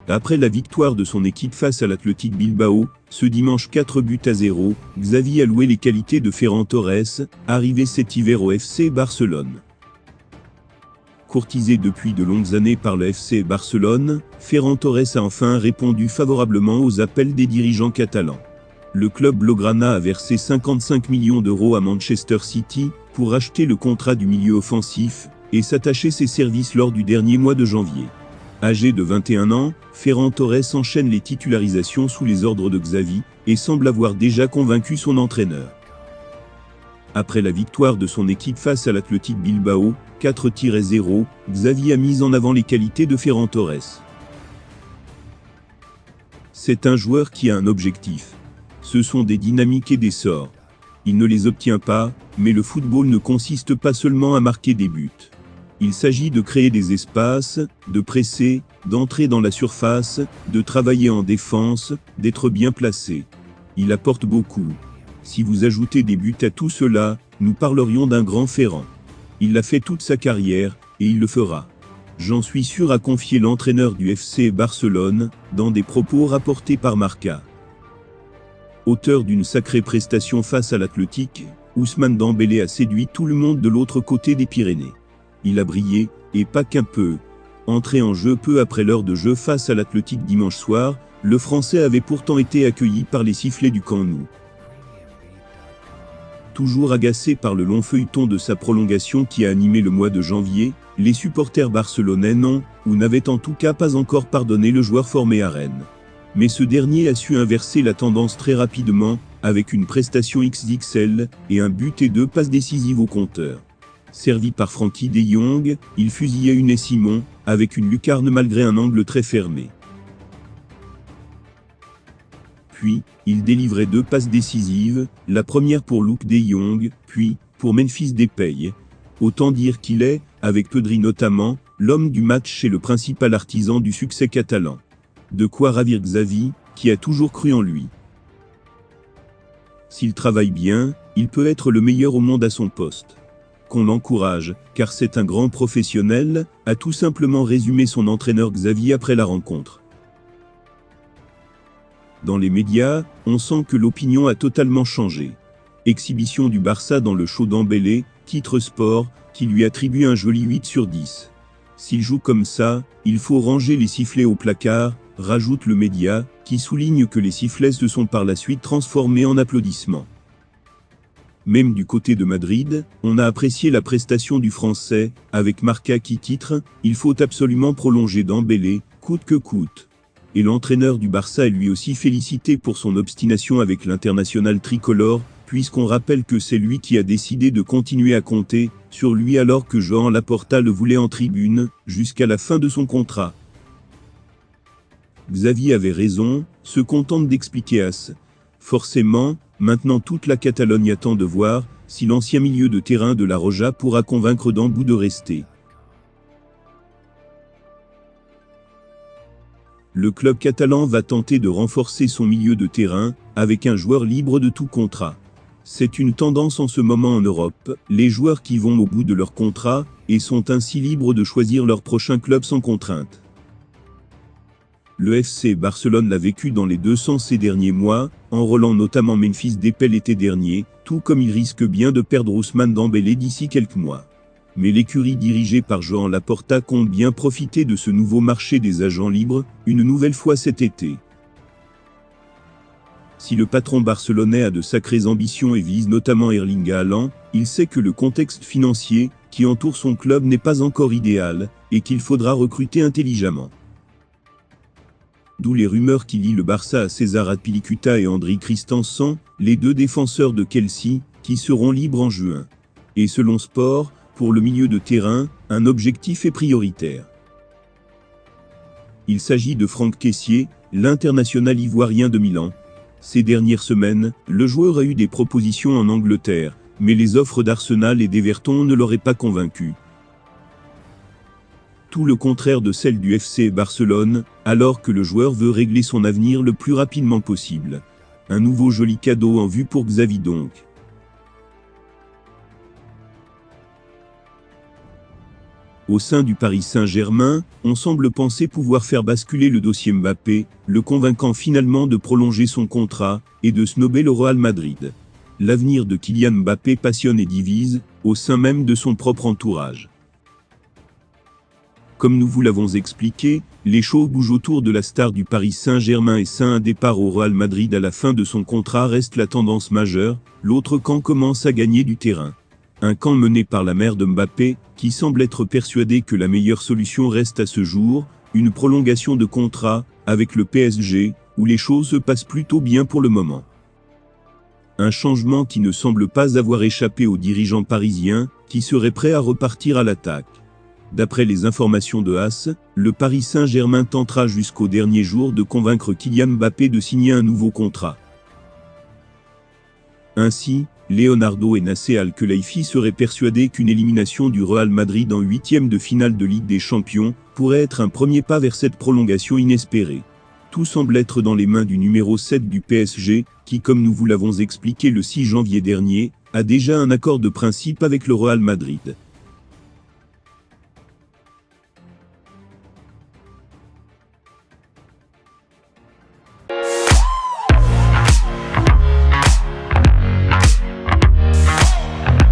Après la victoire de son équipe face à l'Athletic Bilbao, ce dimanche 4-0, Xavi a loué les qualités de Ferran Torres, arrivé cet hiver au FC Barcelone. Courtisé depuis de longues années par le FC Barcelone, Ferran Torres a enfin répondu favorablement aux appels des dirigeants catalans. Le club blaugrana a versé 55 millions d'euros à Manchester City pour acheter le contrat du milieu offensif et s'attacher ses services lors du dernier mois de janvier. Âgé de 21 ans, Ferran Torres enchaîne les titularisations sous les ordres de Xavi et semble avoir déjà convaincu son entraîneur. Après la victoire de son équipe face à l'Athletic Bilbao, 4-0, Xavi a mis en avant les qualités de Ferran Torres. C'est un joueur qui a un objectif. Ce sont des dynamiques et des sorts. Il ne les obtient pas, mais le football ne consiste pas seulement à marquer des buts. Il s'agit de créer des espaces, de presser, d'entrer dans la surface, de travailler en défense, d'être bien placé. Il apporte beaucoup. Si vous ajoutez des buts à tout cela, nous parlerions d'un grand Ferran. Il l'a fait toute sa carrière, et il le fera. J'en suis sûr, a confié l'entraîneur du FC Barcelone, dans des propos rapportés par Marca. Auteur d'une sacrée prestation face à l'Athletic, Ousmane Dembélé a séduit tout le monde de l'autre côté des Pyrénées. Il a brillé, et pas qu'un peu. Entré en jeu peu après l'heure de jeu face à l'Athletic dimanche soir, le Français avait pourtant été accueilli par les sifflets du Camp Nou. Toujours agacés par le long feuilleton de sa prolongation qui a animé le mois de janvier, les supporters barcelonais n'ont, ou n'avaient en tout cas pas encore pardonné le joueur formé à Rennes. Mais ce dernier a su inverser la tendance très rapidement, avec une prestation XXL, et un but et 2 passes décisives au compteur. Servi par Frenkie de Jong, il fusillait Unai Simon, avec une lucarne malgré un angle très fermé. Puis, il délivrait 2 passes décisives, la première pour Luuk de Jong, puis, pour Memphis Depay. Autant dire qu'il est, avec Pedri notamment, l'homme du match chez le principal artisan du succès catalan. De quoi ravir Xavi, qui a toujours cru en lui. S'il travaille bien, il peut être le meilleur au monde à son poste. Qu'on l'encourage, car c'est un grand professionnel, a tout simplement résumé son entraîneur Xavi après la rencontre. Dans les médias, on sent que l'opinion a totalement changé. Exhibition du Barça dans le show Dembélé, titre Sport, qui lui attribue un joli 8 sur 10. S'il joue comme ça, il faut ranger les sifflets au placard, rajoute le média, qui souligne que les sifflets se sont par la suite transformés en applaudissements. Même du côté de Madrid, on a apprécié la prestation du Français, avec Marca qui titre « Il faut absolument prolonger Dembélé, coûte que coûte ». Et l'entraîneur du Barça est lui aussi félicité pour son obstination avec l'international tricolore, puisqu'on rappelle que c'est lui qui a décidé de continuer à compter sur lui alors que Joan Laporta le voulait en tribune, jusqu'à la fin de son contrat. Xavi avait raison, se contente d'expliquer As. Forcément, maintenant toute la Catalogne attend de voir si l'ancien milieu de terrain de la Roja pourra convaincre Dembou de rester. Le club catalan va tenter de renforcer son milieu de terrain, avec un joueur libre de tout contrat. C'est une tendance en ce moment en Europe, les joueurs qui vont au bout de leur contrat, et sont ainsi libres de choisir leur prochain club sans contrainte. Le FC Barcelone l'a vécu dans les deux sens ces derniers mois, enrôlant notamment Memphis Depay l'été dernier, tout comme il risque bien de perdre Ousmane Dembélé d'ici quelques mois. Mais l'écurie dirigée par Joan Laporta compte bien profiter de ce nouveau marché des agents libres, une nouvelle fois cet été. Si le patron barcelonais a de sacrées ambitions et vise notamment Erling Haaland, il sait que le contexte financier qui entoure son club n'est pas encore idéal, et qu'il faudra recruter intelligemment. D'où les rumeurs qui lient le Barça à César Azpilicueta et Andriy Christensen, les deux défenseurs de Chelsea, qui seront libres en juin. Et selon Sport, pour le milieu de terrain, un objectif est prioritaire. Il s'agit de Franck Kessié, l'international ivoirien de Milan. Ces dernières semaines, le joueur a eu des propositions en Angleterre, mais les offres d'Arsenal et d'Everton ne l'auraient pas convaincu. Tout le contraire de celle du FC Barcelone, alors que le joueur veut régler son avenir le plus rapidement possible. Un nouveau joli cadeau en vue pour Xavi donc. Au sein du Paris Saint-Germain, on semble penser pouvoir faire basculer le dossier Mbappé, le convainquant finalement de prolonger son contrat et de snober le Real Madrid. L'avenir de Kylian Mbappé passionne et divise, au sein même de son propre entourage. Comme nous vous l'avons expliqué, les choses bougent autour de la star du Paris Saint-Germain et un départ au Real Madrid à la fin de son contrat reste la tendance majeure, l'autre camp commence à gagner du terrain. Un camp mené par la mère de Mbappé, qui semble être persuadé que la meilleure solution reste à ce jour, une prolongation de contrat, avec le PSG, où les choses se passent plutôt bien pour le moment. Un changement qui ne semble pas avoir échappé aux dirigeants parisiens, qui seraient prêts à repartir à l'attaque. D'après les informations de AS, le Paris Saint-Germain tentera jusqu'au dernier jour de convaincre Kylian Mbappé de signer un nouveau contrat. Ainsi, Leonardo et Nasser Al-Khelaifi seraient persuadés qu'une élimination du Real Madrid en huitième de finale de Ligue des Champions pourrait être un premier pas vers cette prolongation inespérée. Tout semble être dans les mains du numéro 7 du PSG, qui, comme nous vous l'avons expliqué le 6 janvier dernier, a déjà un accord de principe avec le Real Madrid.